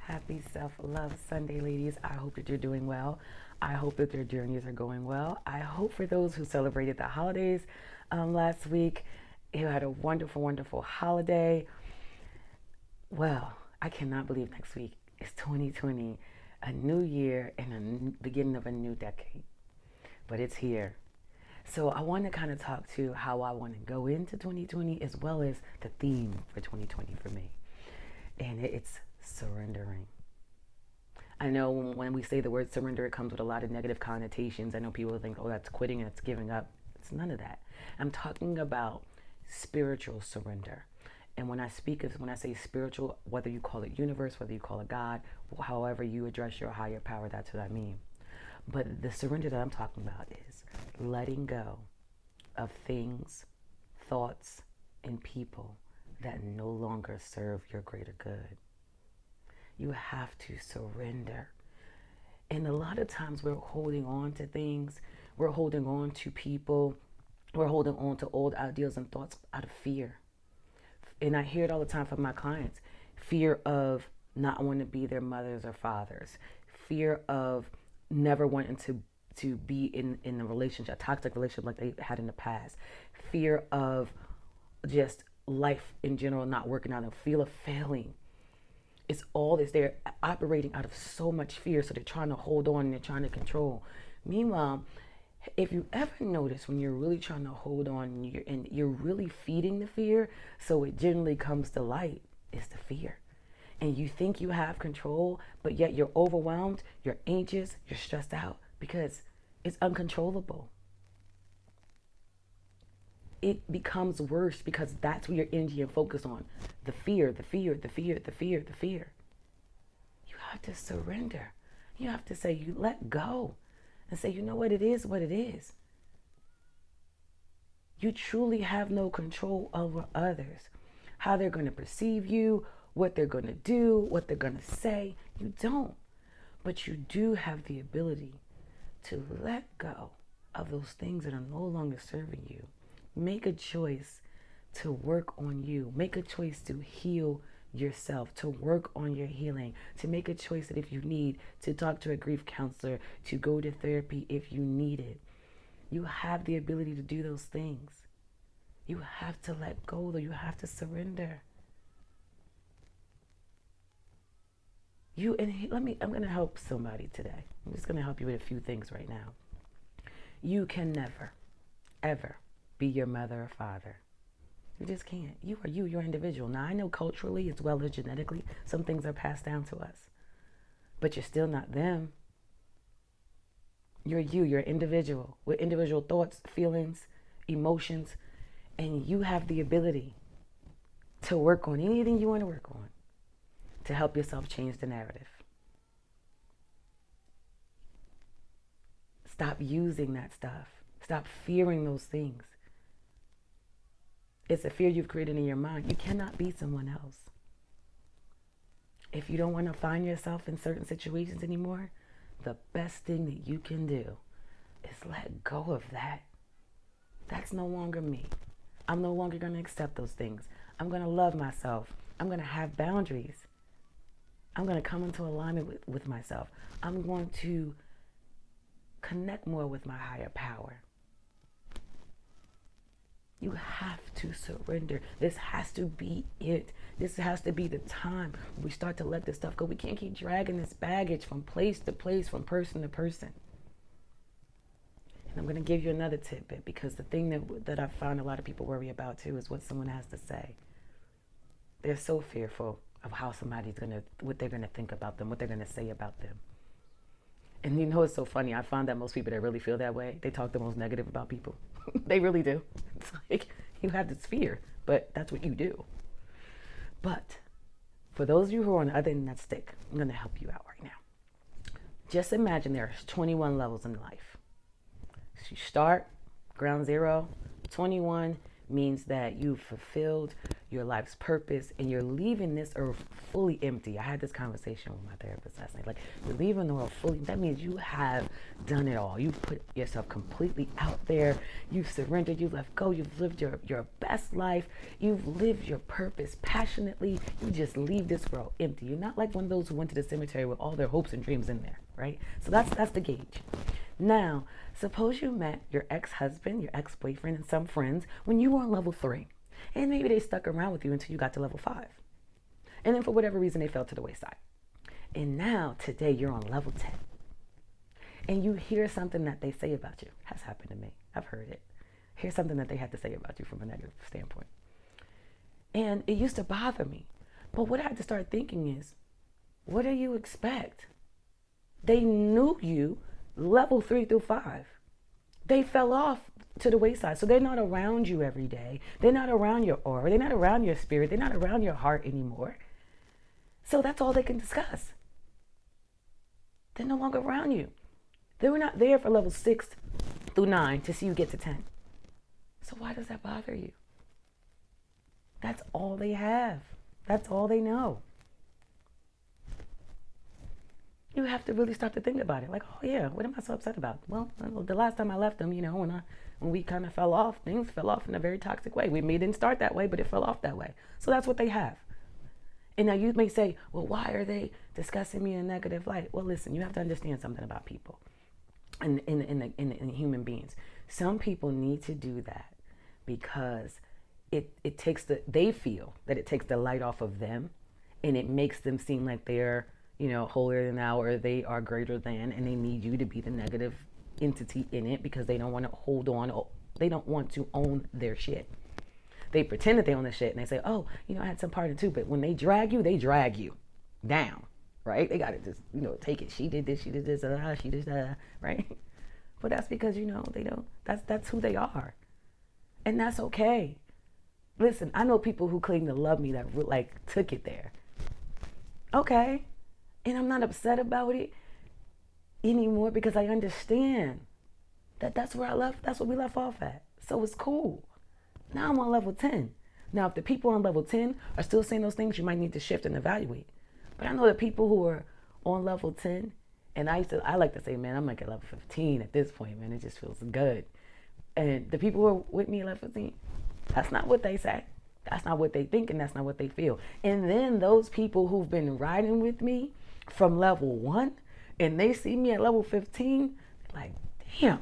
Happy Self-Love Sunday, ladies. I hope that you're doing well. I hope that your journeys are going well. I hope for those who celebrated the holidays last week, you had a wonderful, wonderful holiday. Well, I cannot believe next week is 2020, a new year and a beginning of a new decade. But it's here. So I want to kind of talk to how I want to go into 2020 as well as the theme for 2020 for me. And it's surrendering. I know when we say the word surrender, it comes with a lot of negative connotations. I know people think, oh, that's quitting, that's giving up. It's none of that. I'm talking about spiritual surrender. And when I say spiritual, whether you call it universe, whether you call it God, however you address your higher power, that's what I mean. But the surrender that I'm talking about is letting go of things, thoughts, and people that no longer serve your greater good. You have to surrender. And a lot of times we're holding on to things, we're holding on to people, we're holding on to old ideals and thoughts out of fear. And I hear it all the time from my clients. Fear of not wanting to be their mothers or fathers. Fear of never wanting to be in a relationship, a toxic relationship like they had in the past. Fear of just life in general not working out, and feel of failing. It's all this. They're operating out of so much fear, so they're trying to hold on and they're trying to control. Meanwhile, if you ever notice when you're really trying to hold on and you're really feeding the fear, so it generally comes to light, it's the fear. And you think you have control, but yet you're overwhelmed, you're anxious, you're stressed out because it's uncontrollable. It becomes worse because that's where your energy and focus on. The fear, the fear, the fear, the fear, the fear. You have to surrender. You have to say, you let go and say, you know what, it is what it is. You truly have no control over others. How they're going to perceive you, what they're going to do, what they're going to say. You don't. But you do have the ability to let go of those things that are no longer serving you. Make a choice to work on you. Make a choice to heal yourself, to work on your healing, to make a choice that if you need to talk to a grief counselor, to go to therapy if you need it. You have the ability to do those things. You have to let go, though. You have to surrender. I'm going to help somebody today. I'm just going to help you with a few things right now. You can never, ever be your mother or father. You just can't. You are you. You're an individual. Now, I know culturally as well as genetically, some things are passed down to us. But you're still not them. You're you. You're an individual with individual thoughts, feelings, emotions. And you have the ability to work on anything you want to work on to help yourself change the narrative. Stop using that stuff. Stop fearing those things. It's a fear you've created in your mind. You cannot be someone else. If you don't want to find yourself in certain situations anymore, the best thing that you can do is let go of that. That's no longer me. I'm no longer going to accept those things. I'm going to love myself. I'm going to have boundaries. I'm going to come into alignment with myself. I'm going to connect more with my higher power. You have to surrender. This has to be it. This has to be the time we start to let this stuff go. We can't keep dragging this baggage from place to place, from person to person. And I'm going to give you another tidbit, because the thing that I've found a lot of people worry about too is what someone has to say. They're so fearful of how what they're going to think about them, what they're going to say about them. And you know, it's so funny. I found that most people that really feel that way, they talk the most negative about people. They really do. It's like you have this fear, but that's what you do. But for those of you who are on the other end of that stick, I'm going to help you out right now. Just imagine there's 21 levels in life. So you start ground zero. 21 means that you've fulfilled your life's purpose, and you're leaving this earth fully empty. I had this conversation with my therapist last night. Like, you're leaving the world fully. That means you have done it all. You put yourself completely out there. You've surrendered. You've let go. You've lived your best life. You've lived your purpose passionately. You just leave this world empty. You're not like one of those who went to the cemetery with all their hopes and dreams in there, right? So that's the gauge. Now, suppose you met your ex-husband, your ex-boyfriend, and some friends when you were on level 3. And maybe they stuck around with you until you got to level 5. And then for whatever reason, they fell to the wayside. And now, today, you're on level 10. And you hear something that they say about you. Has happened to me. I've heard it. Hear something that they had to say about you from a negative standpoint. And it used to bother me. But what I had to start thinking is, what do you expect? They knew you level 3 through 5. They fell off to the wayside. So they're not around you every day. They're not around your aura. They're not around your spirit. They're not around your heart anymore. So that's all they can discuss. They're no longer around you. They were not there for level 6 through 9 to see you get to 10. So why does that bother you? That's all they have. That's all they know. You have to really start to think about it. Like, oh yeah, what am I so upset about? Well, the last time I left them, when we kind of fell off, things fell off in a very toxic way. We didn't start that way, but it fell off that way. So that's what they have. And now you may say, well, why are they discussing me in a negative light? Well, listen, you have to understand something about people and in human beings. Some people need to do that because it takes they feel that it takes the light off of them, and it makes them seem like they're holier than thou, or they are greater than, and they need you to be the negative entity in it because they don't want to hold on. They don't want to own their shit. They pretend that they own the shit and they say, oh, I had some part of it too. But when they drag you down, right? They got to just, take it. She did this, she did this, she did that, right? But that's because, they don't, that's who they are. And that's okay. Listen, I know people who claim to love me that took it there. Okay. And I'm not upset about it anymore because I understand that that's where we left off at. So it's cool. Now I'm on level 10. Now, if the people on level 10 are still saying those things, you might need to shift and evaluate. But I know the people who are on level 10, and I like to say, man, I'm like at level 15 at this point, man. It just feels good. And the people who are with me at level 15, that's not what they say. That's not what they think, and that's not what they feel. And then those people who've been riding with me from level 1, and they see me at level 15, they're like, damn,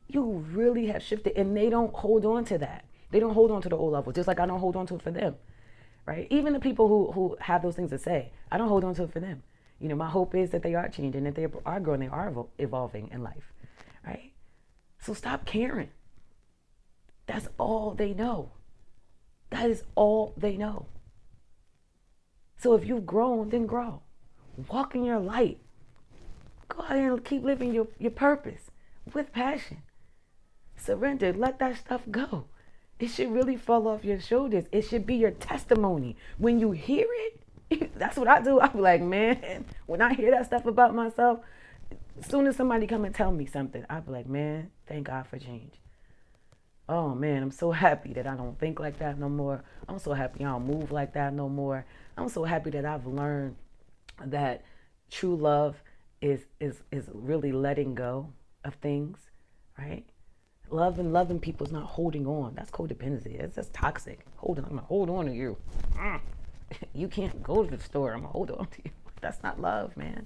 you really have shifted. And they don't hold on to that. They don't hold on to the old level, just like I don't hold on to it for them, right? Even the people who have those things to say, I don't hold on to it for them. My hope is that they are changing, that they are growing, they are evolving in life, right? So stop caring. That's all they know. That is all they know. So if you've grown, then grow. Walk in your light. Go out and keep living your purpose with passion. Surrender. Let that stuff go. It should really fall off your shoulders. It should be your testimony. When you hear it, that's what I do. I be like, man, when I hear that stuff about myself, as soon as somebody come and tell me something, I be like, man, thank God for change. Oh man, I'm so happy that I don't think like that no more. I'm so happy I don't move like that no more. I'm so happy that I've learned that true love is really letting go of things, right? Loving people is not holding on. That's codependency. It's just toxic. I'm gonna hold on to you. You can't go to the store. I'm gonna hold on to you. That's not love, man.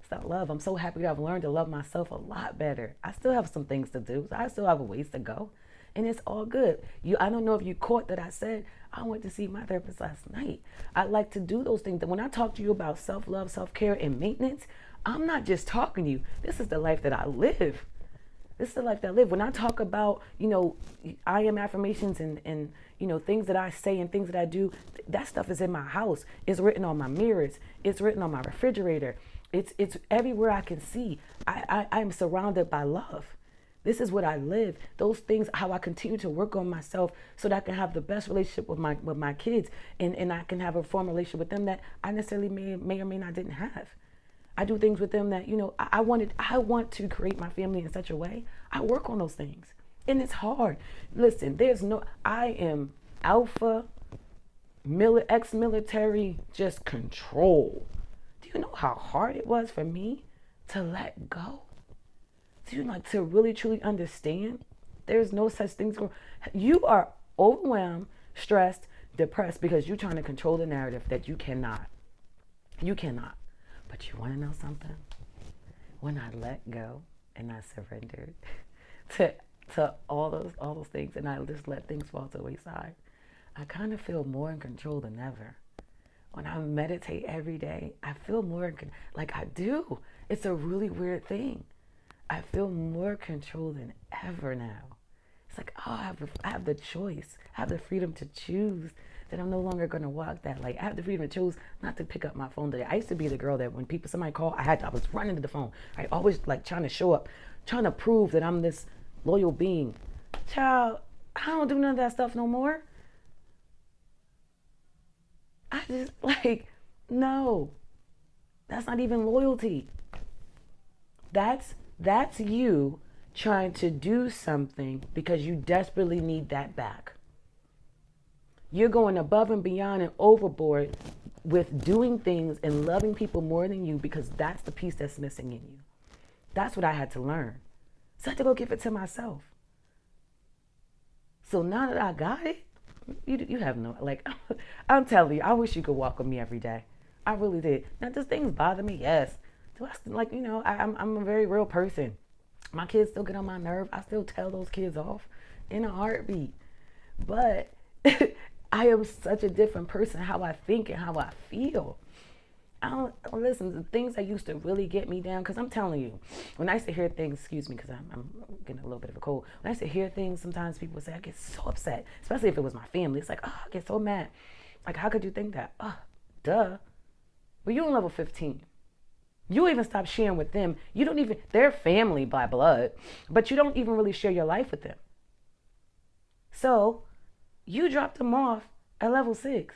It's not love. I'm so happy that I've learned to love myself a lot better. I still have some things to do. I still have a ways to go. And it's all good. I don't know if you caught that I said I went to see my therapist last night. I like to do those things. When I talk to you about self-love, self-care, and maintenance, I'm not just talking to you. This is the life that I live. This is the life that I live. When I talk about, I am affirmations and things that I say and things that I do, that stuff is in my house. It's written on my mirrors. It's written on my refrigerator. It's everywhere I can see. I am surrounded by love. This is what I live. Those things, how I continue to work on myself so that I can have the best relationship with my kids, and I can have a formal relationship with them that I necessarily may or may not didn't have. I do things with them that, I want to create my family in such a way. I work on those things. And it's hard. Listen, I am alpha, ex-military, just control. Do you know how hard it was for me to let go? Do you like to really truly understand? There's no such thing. You are overwhelmed, stressed, depressed because you're trying to control the narrative that you cannot. You cannot. But you want to know something? When I let go and I surrendered to all those things, and I just let things fall to the wayside, I kind of feel more in control than ever. When I meditate every day, I feel more like I do. It's a really weird thing. I feel more control than ever now. It's like, oh, I have the choice. I have the freedom to choose that I'm no longer going to walk that light. I have the freedom to choose not to pick up my phone today. I used to be the girl that when somebody called, I was running to the phone. I always like trying to show up, trying to prove that I'm this loyal being. Child, I don't do none of that stuff no more. I just no, that's not even loyalty. That's you trying to do something because you desperately need that back. You're going above and beyond and overboard with doing things and loving people more than you because that's the piece that's missing in you. That's what I had to learn. So I had to go give it to myself. So now that I got it, you have no, I'm telling you, I wish you could walk with me every day. I really did. Now, does things bother me? Yes. I'm a very real person. My kids still get on my nerve. I still tell those kids off in a heartbeat. But I am such a different person, how I think and how I feel. I don't listen. The things that used to really get me down, because I'm telling you, when I used to hear things, excuse me, because I'm getting a little bit of a cold. When I used to hear things, sometimes people would say, I get so upset, especially if it was my family. It's like, oh, I get so mad. Like, how could you think that? Oh, duh. Well, you're on level 15. You even stop sharing with them. You don't even, they're family by blood, but you don't even really share your life with them. So you dropped them off at level 6.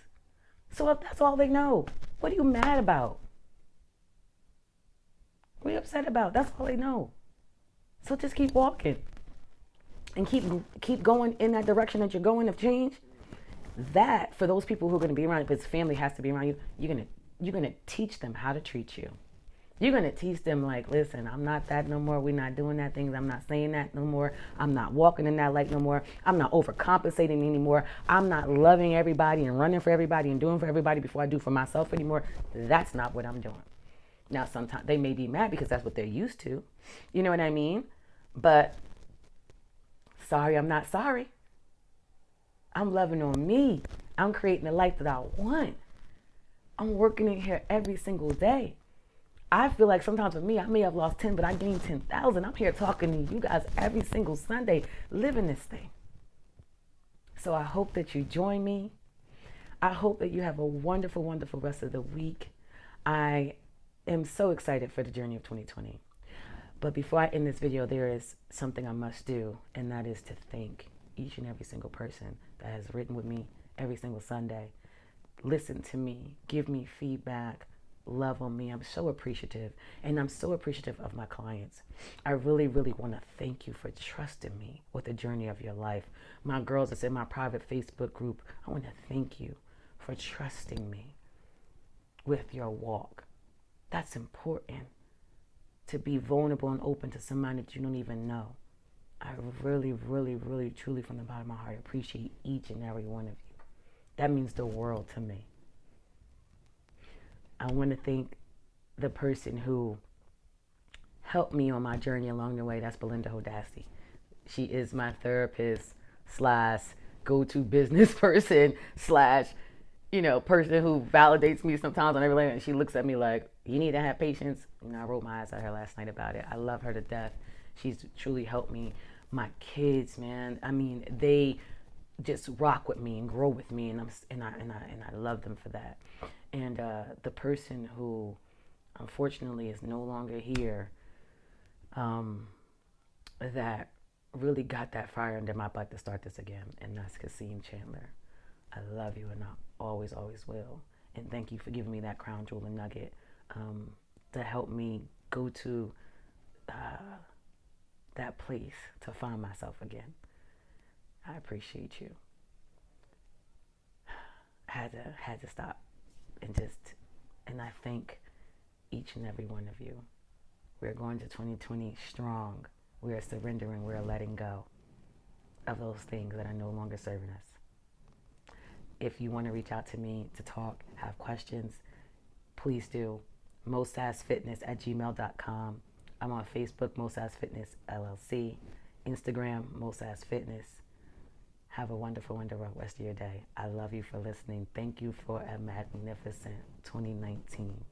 So if that's all they know, what are you mad about? What are you upset about? That's all they know. So just keep walking and keep going in that direction that you're going of change. That, for those people who are going to be around you, because family has to be around you, you're gonna teach them how to treat you. You're going to teach them, like, listen, I'm not that no more. We're not doing that things. I'm not saying that no more. I'm not walking in that light no more. I'm not overcompensating anymore. I'm not loving everybody and running for everybody and doing for everybody before I do for myself anymore. That's not what I'm doing. Now, sometimes they may be mad because that's what they're used to. You know what I mean? But sorry, I'm not sorry. I'm loving on me. I'm creating the life that I want. I'm working in here every single day. I feel like sometimes with me, I may have lost 10, but I gained 10,000. I'm here talking to you guys every single Sunday, living this thing. So I hope that you join me. I hope that you have a wonderful, wonderful rest of the week. I am so excited for the journey of 2020. But before I end this video, there is something I must do, and that is to thank each and every single person that has written with me every single Sunday. Listen to me, give me feedback, love on me. I'm so appreciative, and I'm so appreciative of my clients. I really, really want to thank you for trusting me with the journey of your life. My girls that's in my private Facebook group, I want to thank you for trusting me with your walk. That's important, to be vulnerable and open to somebody that you don't even know. I really, really, really, truly, from the bottom of my heart, appreciate each and every one of you. That means the world to me. I want to thank the person who helped me on my journey along the way. That's Belinda Hodassi. She is my therapist / go-to business person / person who validates me sometimes on every and she looks at me like, you need to have patience. I rolled my eyes at her last night about it. I love her to death. She's truly helped me. My kids, man, I mean, they just rock with me and grow with me, and I love them for that. And the person who unfortunately is no longer here, that really got that fire under my butt to start this again, and that's Kasim Chandler. I love you, and I always, always will. And thank you for giving me that crown jewel and nugget to help me go to that place to find myself again. I appreciate you. had to stop and I thank each and every one of you. We're going to 2020 strong. We are surrendering. We're letting go of those things that are no longer serving us. If you want to reach out to me to talk, have questions, please do. moesassfitness@gmail.com. I'm on Facebook, Moe Sass Fitness LLC. Instagram, Moe Sass Fitness. Have a wonderful, wonderful rest of your day. I love you for listening. Thank you for a magnificent 2019.